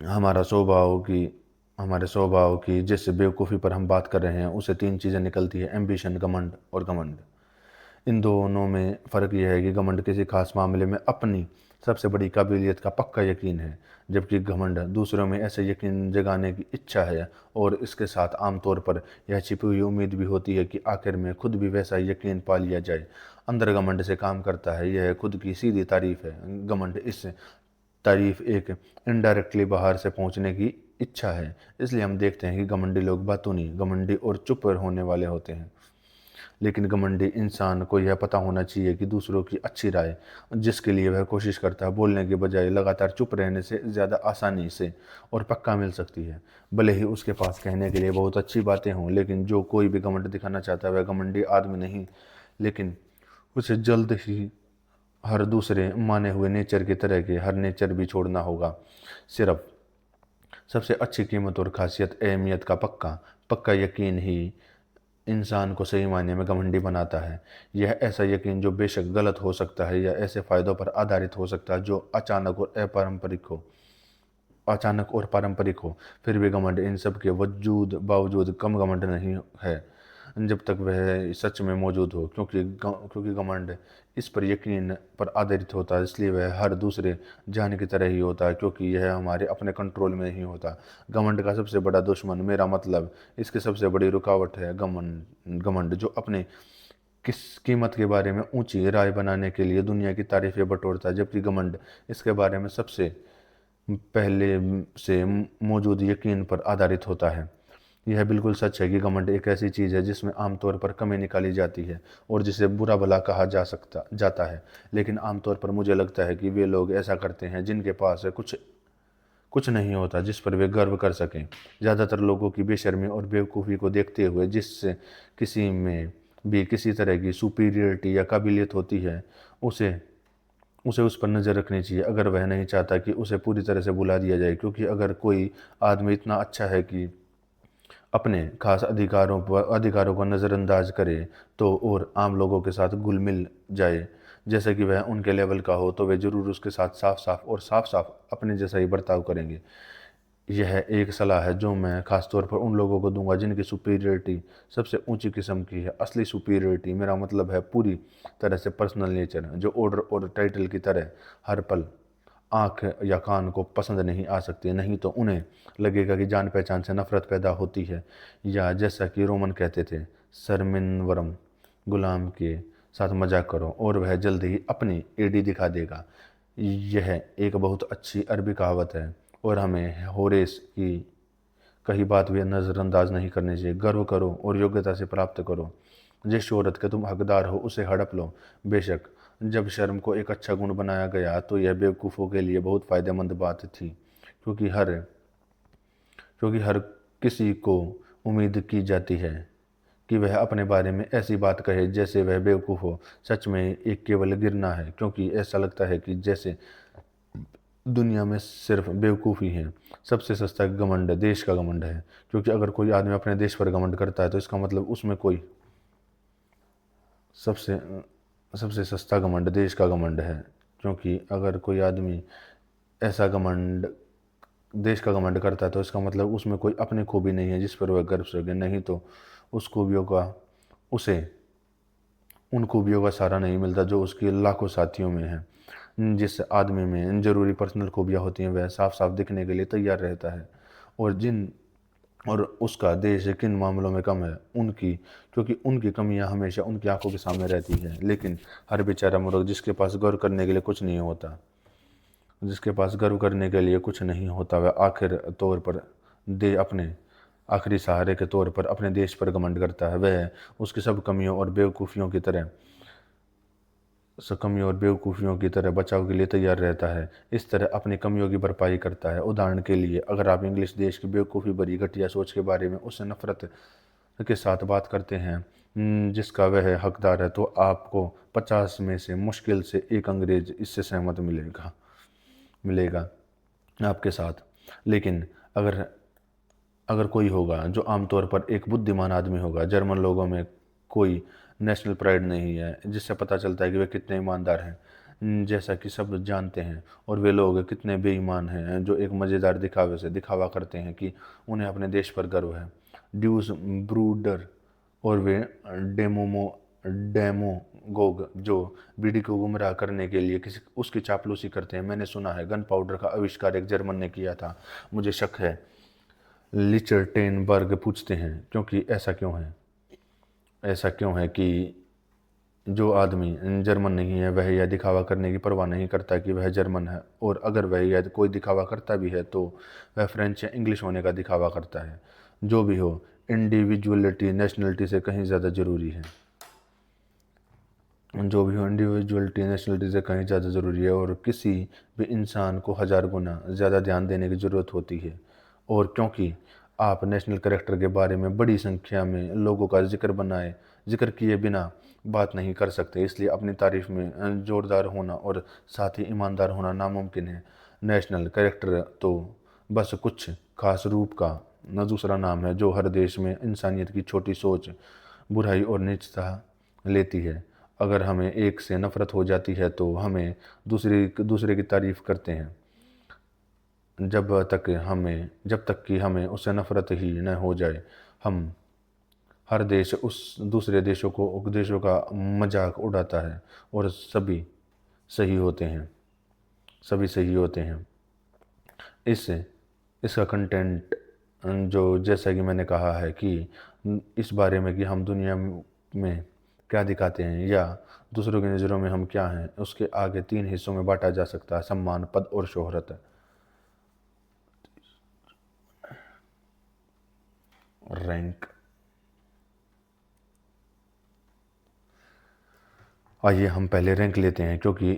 हमारा स्वभाव की हमारे स्वभाव की जिस बेवकूफ़ी पर हम बात कर रहे हैं उसे तीन चीज़ें निकलती है: एम्बिशन, घमंड और घमंड। इन दोनों में फ़र्क यह है कि घमंड किसी खास मामले में अपनी सबसे बड़ी काबिलियत का पक्का यकीन है, जबकि घमंड दूसरों में ऐसे यकीन जगाने की इच्छा है। और इसके साथ आमतौर पर यह छिपी हुई उम्मीद भी होती है कि आखिर में खुद भी वैसा यकीन पा लिया जाए। अंदर घमंड से काम करता है, यह खुद की सीधी तारीफ है। घमंड इस तारीफ एक इनडायरेक्टली बाहर से पहुंचने की इच्छा है। इसलिए हम देखते हैं कि घमंडी लोग बातूनी, घमंडी और चुप होने वाले होते हैं। लेकिन घमंडी इंसान को यह पता होना चाहिए कि दूसरों की अच्छी राय, जिसके लिए वह कोशिश करता है, बोलने के बजाय लगातार चुप रहने से ज़्यादा आसानी से और पक्का मिल सकती है। भले ही उसके पास कहने के लिए बहुत अच्छी बातें हों, लेकिन जो कोई भी घमंड दिखाना चाहता है वह घमंडी आदमी नहीं, लेकिन उसे जल्द ही हर दूसरे माने हुए नेचर की तरह के हर नेचर भी छोड़ना होगा। सिर्फ सबसे अच्छी कीमत और खासियत अहमियत का पक्का पक्का यकीन ही इंसान को सही मायने में घमंडी बनाता है। यह ऐसा यकीन जो बेशक गलत हो सकता है या ऐसे फ़ायदों पर आधारित हो सकता है जो अचानक और पारंपरिक हो, फिर भी घमंड इन सब के बावजूद कम घमंड नहीं है जब तक वह सच में मौजूद हो। क्योंकि घमंड इस पर यकीन पर आधारित होता है, इसलिए वह हर दूसरे जान की तरह ही होता है, क्योंकि यह हमारे अपने कंट्रोल में नहीं होता। घमंड का सबसे बड़ा दुश्मन, मेरा मतलब इसकी सबसे बड़ी रुकावट है घमंड जो अपने किस कीमत के बारे में ऊंची राय बनाने के लिए दुनिया की तारीफें बटोरता है, जबकि घमंड इसके बारे में सबसे पहले से मौजूद यकीन पर आधारित होता है। यह बिल्कुल सच है कि घमंड एक ऐसी चीज़ है जिसमें आमतौर पर कमी निकाली जाती है और जिसे बुरा भला कहा जाता है। लेकिन आमतौर पर मुझे लगता है कि वे लोग ऐसा करते हैं जिनके पास कुछ कुछ नहीं होता जिस पर वे गर्व कर सकें। ज़्यादातर लोगों की बेशर्मी और बेवकूफ़ी को देखते हुए जिससे किसी में भी किसी तरह की सुपीरियरिटी या काबिलियत होती है, उसे उसे उस पर नज़र रखनी चाहिए अगर वह नहीं चाहता कि उसे पूरी तरह से भुला दिया जाए। क्योंकि अगर कोई आदमी इतना अच्छा है कि अपने खास अधिकारों को नज़रअंदाज करे तो और आम लोगों के साथ घुल मिल जाए जैसे कि वह उनके लेवल का हो, तो वे ज़रूर उसके साथ साफ साफ अपने जैसा ही बर्ताव करेंगे। यह एक सलाह है जो मैं ख़ास तौर पर उन लोगों को दूंगा जिनकी सुपीरियरिटी सबसे ऊंची किस्म की है। असली सुपीरियरिटी मेरा मतलब है पूरी तरह से पर्सनल नेचर, जो ऑर्डर और टाइटल की तरह हर पल आँख या कान को पसंद नहीं आ सकती। नहीं तो उन्हें लगेगा कि जान पहचान से नफरत पैदा होती है, या जैसा कि रोमन कहते थे, सरमिनवरम, गुलाम के साथ मजाक करो और वह जल्द ही अपनी एडी दिखा देगा। यह एक बहुत अच्छी अरबी कहावत है और हमें होरेस की कही बात भी नज़रअंदाज नहीं करनी चाहिए। गर्व करो और योग्यता से प्राप्त करो। जिस शोहरत के तुम हकदार हो उसे हड़प लो। बेशक जब शर्म को एक अच्छा गुण बनाया गया तो यह बेवकूफ़ों के लिए बहुत फ़ायदेमंद बात थी, क्योंकि हर क्योंकि हर किसी को उम्मीद की जाती है कि वह अपने बारे में ऐसी बात कहे जैसे वह बेवकूफ़ हो। सच में एक केवल गिरना है, क्योंकि ऐसा लगता है कि जैसे दुनिया में सिर्फ बेवकूफ़ी है। सबसे सस्ता घमंड देश का घमंड है, क्योंकि अगर कोई आदमी अपने देश पर घमंड करता है तो इसका मतलब उसमें कोई सबसे सबसे सस्ता घमंड देश का घमंड है, क्योंकि अगर कोई आदमी ऐसा घमंड देश का घमंड करता है तो इसका मतलब उसमें कोई अपनी खूबी नहीं है जिस पर वह गर्व सके। नहीं तो उस खूबियों का उसे उन खूबियों का सहारा नहीं मिलता जो उसके लाखों साथियों में है। जिस आदमी में जरूरी पर्सनल खूबियाँ होती हैं वह साफ साफ दिखने के लिए तैयार रहता है, और उसका देश किन मामलों में कम है उनकी, क्योंकि उनकी कमियां हमेशा उनकी आंखों के सामने रहती हैं। लेकिन हर बेचारा मूर्ख जिसके पास गौर करने के लिए कुछ नहीं होता, जिसके पास गर्व करने के लिए कुछ नहीं होता, वह आखिर तौर पर दे अपने आखिरी सहारे के तौर पर अपने देश पर घमंड करता है। वह उसकी सब कमियों की तरह बचाव के लिए तैयार रहता है। इस तरह अपनी कमियों की भरपाई करता है। उदाहरण के लिए, अगर आप इंग्लिश देश की बेवकूफ़ी भरी घटिया सोच के बारे में उससे नफरत के साथ बात करते हैं जिसका वह हकदार है, तो आपको 50 में से मुश्किल से एक अंग्रेज इससे सहमत मिलेगा आपके साथ। लेकिन अगर अगर कोई होगा जो आमतौर पर एक बुद्धिमान आदमी होगा। जर्मन लोगों में कोई नेशनल प्राइड नहीं है, जिससे पता चलता है कि वे कितने ईमानदार हैं, जैसा कि सब जानते हैं। और वे लोग कितने बेईमान हैं जो एक मज़ेदार दिखावे से दिखावा करते हैं कि उन्हें अपने देश पर गर्व है। ड्यूस ब्रूडर और वे डेमोगोग जो बीडी को गुमराह करने के लिए किसी उसकी चापलूसी करते हैं। मैंने सुना है गन पाउडर का आविष्कार एक जर्मन ने किया था। मुझे शक है, लिचटेनबर्ग पूछते हैं, क्योंकि ऐसा क्यों है कि जो आदमी जर्मन नहीं है वह यह दिखावा करने की परवाह नहीं करता कि वह जर्मन है, और अगर वह यह कोई दिखावा करता भी है तो वह फ्रेंच या इंग्लिश होने का दिखावा करता है। जो भी हो, इंडिविजुअलिटी नेशनलिटी से कहीं ज़्यादा ज़रूरी है। और किसी भी इंसान को 1000 गुना ज़्यादा ध्यान देने की ज़रूरत होती है। और क्योंकि आप नेशनल कैरेक्टर के बारे में बड़ी संख्या में लोगों का जिक्र किए बिना बात नहीं कर सकते, इसलिए अपनी तारीफ में जोरदार होना और साथ ही ईमानदार होना नामुमकिन है। नेशनल कैरेक्टर तो बस कुछ खास रूप का दूसरा नाम है जो हर देश में इंसानियत की छोटी सोच, बुराई और नीचता लेती है। अगर हमें एक से नफरत हो जाती है तो हमें दूसरे की तारीफ करते हैं, जब तक कि हमें उससे नफरत ही न हो जाए। हम हर देश उस दूसरे देशों का मजाक उड़ाता है और सभी सही होते हैं। इस इसका कंटेंट, जो जैसा कि मैंने कहा है कि इस बारे में कि हम दुनिया में क्या दिखाते हैं या दूसरों की नज़रों में हम क्या हैं, उसके आगे 3 हिस्सों में बांटा जा सकता है: सम्मान, पद और शोहरत। रैंक। आइए हम पहले रैंक लेते हैं, क्योंकि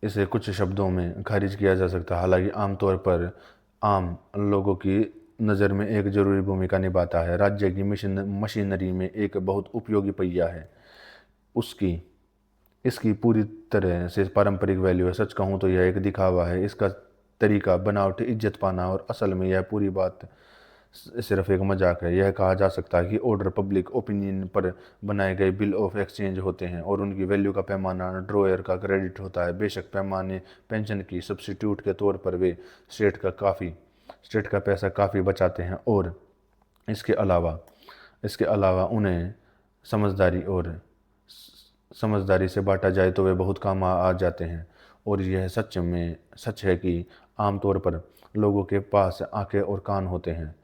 इसे कुछ शब्दों में खारिज किया जा सकता है। हालांकि आमतौर पर आम लोगों की नज़र में एक ज़रूरी भूमिका निभाता है। राज्य की मशीनरी में एक बहुत उपयोगी पहिया है। उसकी इसकी पूरी तरह से पारंपरिक वैल्यू है। सच कहूँ तो यह एक दिखावा है। इसका तरीका, बनावट, इज्जत पाना, और असल में यह पूरी बात सिर्फ एक मजाक है। यह कहा जा सकता है कि ऑर्डर पब्लिक ओपिनियन पर बनाए गए बिल ऑफ एक्सचेंज होते हैं और उनकी वैल्यू का पैमाना ड्रॉयर का क्रेडिट होता है। बेशक पैमाने पेंशन की सब्सिट्यूट के तौर पर वे स्टेट का पैसा काफ़ी बचाते हैं, और इसके अलावा उन्हें समझदारी और समझदारी से बांटा जाए तो वे बहुत काम आ जाते हैं। और यह सच है कि आमतौर पर लोगों के पास आंखें और कान होते हैं,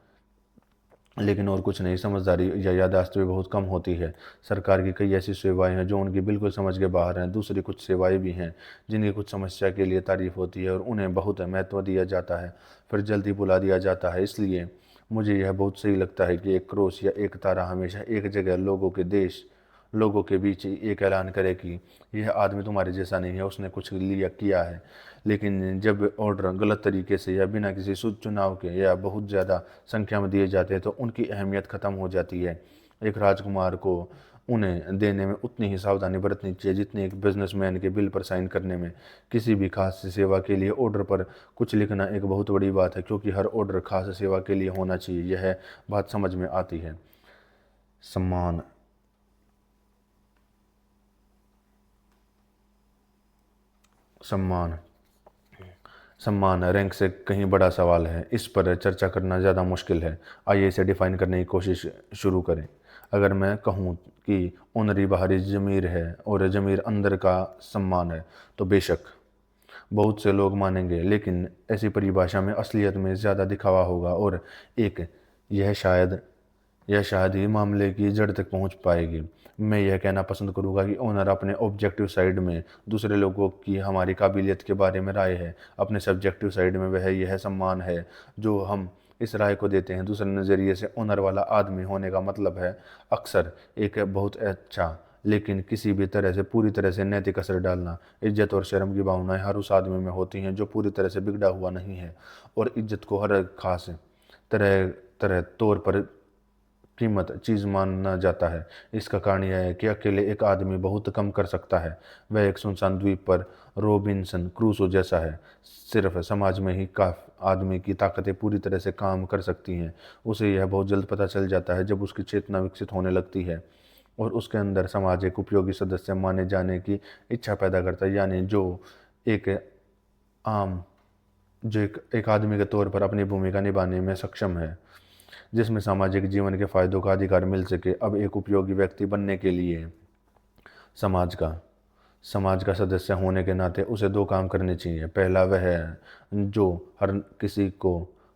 लेकिन और कुछ नहीं। समझदारी या याददाश्त भी बहुत कम होती है। सरकार की कई ऐसी सेवाएं हैं जो उनकी बिल्कुल समझ के बाहर हैं। दूसरी कुछ सेवाएं भी हैं जिनकी कुछ समस्या के लिए तारीफ होती है और उन्हें बहुत महत्व दिया जाता है, फिर जल्दी भुला दिया जाता है। इसलिए मुझे यह बहुत सही लगता है कि एक क्रॉस या एक तारा हमेशा एक जगह लोगों के बीच एक ऐलान करे कि यह आदमी तुम्हारे जैसा नहीं है, उसने कुछ किया है। लेकिन जब ऑर्डर गलत तरीके से या बिना किसी शुद्ध चुनाव के या बहुत ज़्यादा संख्या में दिए जाते हैं तो उनकी अहमियत ख़त्म हो जाती है। एक राजकुमार को उन्हें देने में उतनी ही सावधानी बरतनी चाहिए जितनी एक बिजनेसमैन के बिल पर साइन करने में। किसी भी खास सेवा के लिए ऑर्डर पर कुछ लिखना एक बहुत बड़ी बात है, क्योंकि हर ऑर्डर खास सेवा के लिए होना चाहिए। यह बात समझ में आती है। सम्मान सम्मान सम्मान रैंक से कहीं बड़ा सवाल है। इस पर चर्चा करना ज़्यादा मुश्किल है। आइए इसे डिफाइन करने की कोशिश शुरू करें। अगर मैं कहूँ कि ऑनरी बाहरी ज़मीर है और ज़मीर अंदर का सम्मान है, तो बेशक बहुत से लोग मानेंगे, लेकिन ऐसी परिभाषा में असलियत में ज़्यादा दिखावा होगा और एक यह शायद ही मामले की जड़ तक पहुंच पाएगी। मैं यह कहना पसंद करूंगा कि ओनर अपने ऑब्जेक्टिव साइड में दूसरे लोगों की हमारी काबिलियत के बारे में राय है, अपने सब्जेक्टिव साइड में वह यह सम्मान है जो हम इस राय को देते हैं। दूसरे नज़रिए से ओनर वाला आदमी होने का मतलब है अक्सर एक बहुत अच्छा, लेकिन किसी भी तरह से पूरी तरह से नैतिक असर डालना। इज्जत और शर्म की भावनाएं हर उस आदमी में होती हैं जो पूरी तरह से बिगड़ा हुआ नहीं है, और इज्जत को हर खास तरह तरह तौर पर कीमत चीज़ माना जाता है। इसका कारण यह है कि अकेले एक आदमी बहुत कम कर सकता है। वह एक सुनसान द्वीप पर रॉबिन्सन क्रूसो जैसा है। सिर्फ समाज में ही आदमी की ताकतें पूरी तरह से काम कर सकती हैं। उसे यह बहुत जल्द पता चल जाता है जब उसकी चेतना विकसित होने लगती है और उसके अंदर समाज एक उपयोगी सदस्य माने जाने की इच्छा पैदा करता है, यानी एक आम जो एक आदमी के तौर पर अपनी भूमिका निभाने में सक्षम है, जिसमें सामाजिक जीवन के फायदों का अधिकार मिल सके। अब एक उपयोगी व्यक्ति बनने के लिए समाज का समाज का सदस्य होने के नाते उसे दो काम करने चाहिए। पहला वह है जो हर किसी को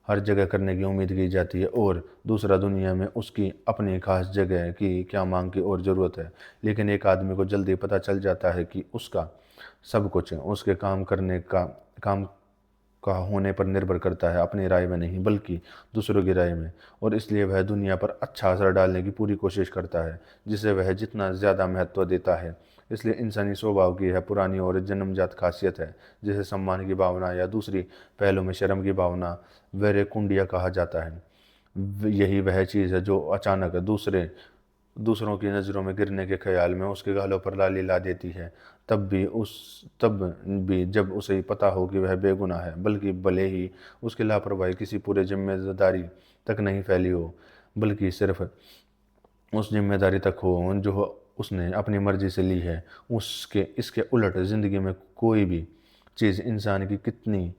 हर जगह करने की उम्मीद की जाती है, और दूसरा दुनिया में उसकी अपनी खास जगह की क्या मांग की और ज़रूरत है। लेकिन एक आदमी को जल्दी पता चल जाता है कि उसका सब कुछ उसके काम का होने पर निर्भर करता है, अपनी राय में नहीं बल्कि दूसरों की राय में, और इसलिए वह दुनिया पर अच्छा असर डालने की पूरी कोशिश करता है जिसे वह जितना ज़्यादा महत्व देता है। इसलिए इंसानी स्वभाव की यह पुरानी और जन्मजात खासियत है जिसे सम्मान की भावना या दूसरी पहलू में शर्म की भावना वेरेकुंडिया कहा जाता है। यही वह चीज़ है जो अचानक दूसरों की नज़रों में गिरने के ख्याल में उसके गालों पर लाली ला देती है, तब भी जब उसे पता हो कि वह बेगुनाह है, बल्कि भले ही उसकी लापरवाही किसी पूरे जिम्मेदारी तक नहीं फैली हो, बल्कि सिर्फ उस जिम्मेदारी तक हो जो उसने अपनी मर्जी से ली है। उसके इसके उलट ज़िंदगी में कोई भी चीज़ इंसान की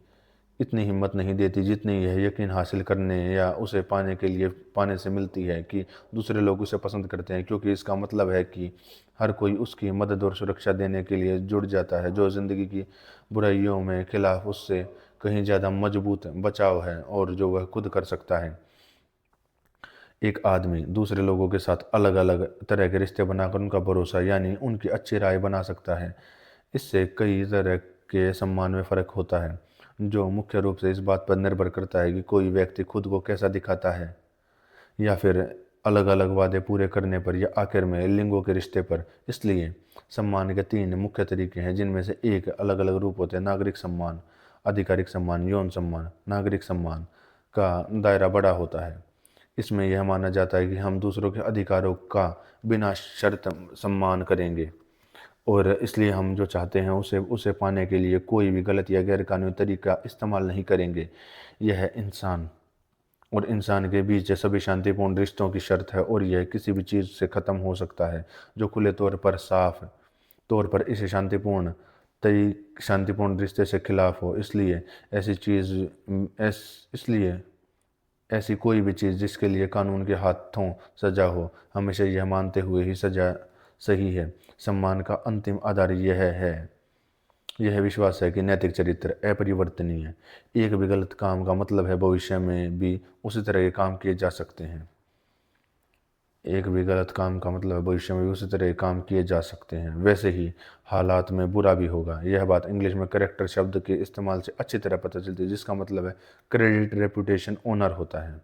इतनी हिम्मत नहीं देती जितनी यह यकीन हासिल करने या उसे पाने से मिलती है कि दूसरे लोग उसे पसंद करते हैं, क्योंकि इसका मतलब है कि हर कोई उसकी मदद और सुरक्षा देने के लिए जुड़ जाता है। जो ज़िंदगी की बुराइयों में खिलाफ उससे कहीं ज़्यादा मजबूत बचाव है और जो वह खुद कर सकता है। एक आदमी दूसरे लोगों के साथ अलग अलग तरह के रिश्ते बनाकर उनका भरोसा यानी उनकी अच्छी राय बना सकता है। इससे कई तरह के सम्मान में फ़र्क होता है, जो मुख्य रूप से इस बात पर निर्भर करता है कि कोई व्यक्ति खुद को कैसा दिखाता है, या फिर अलग अलग वादे पूरे करने पर, या आखिर में लिंगों के रिश्ते पर। इसलिए सम्मान के तीन मुख्य तरीके हैं, जिनमें से एक अलग अलग रूप होते हैं: नागरिक सम्मान, आधिकारिक सम्मान, यौन सम्मान। नागरिक सम्मान का दायरा बड़ा होता है। इसमें यह माना जाता है कि हम दूसरों के अधिकारों का बिना शर्त सम्मान करेंगे, और इसलिए हम जो चाहते हैं उसे पाने के लिए कोई भी गलत या गैरकानूनी तरीका इस्तेमाल नहीं करेंगे। यह इंसान और इंसान के बीच सभी शांतिपूर्ण रिश्तों की शर्त है, और यह किसी भी चीज़ से ख़त्म हो सकता है जो खुले तौर पर साफ तौर पर इसे शांतिपूर्ण रिश्ते से खिलाफ हो। इसलिए ऐसी कोई भी चीज़ जिसके लिए कानून के हाथों सजा हो, हमेशा यह मानते हुए ही सजा सही है। सम्मान का अंतिम आधार यह विश्वास है कि नैतिक चरित्र अपरिवर्तनीय है। एक भी गलत काम का मतलब है भविष्य में भी उसी तरह के काम किए जा सकते हैं। एक भी गलत काम का मतलब है भविष्य में भी उसी तरह के काम किए जा सकते हैं, वैसे ही हालात में बुरा भी होगा। यह बात इंग्लिश में करेक्टर शब्द के इस्तेमाल से अच्छी तरह पता चलती है, जिसका मतलब है क्रेडिट, रेपुटेशन, ओनर होता है।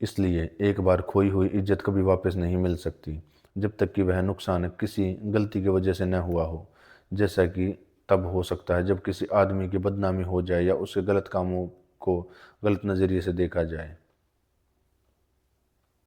इसलिए एक बार खोई हुई इज्जत कभी वापस नहीं मिल सकती, जब तक कि वह नुकसान किसी गलती की वजह से न हुआ हो। जैसा कि तब हो सकता है जब किसी आदमी की बदनामी हो जाए या उसके गलत कामों को गलत नज़रिए से देखा जाए।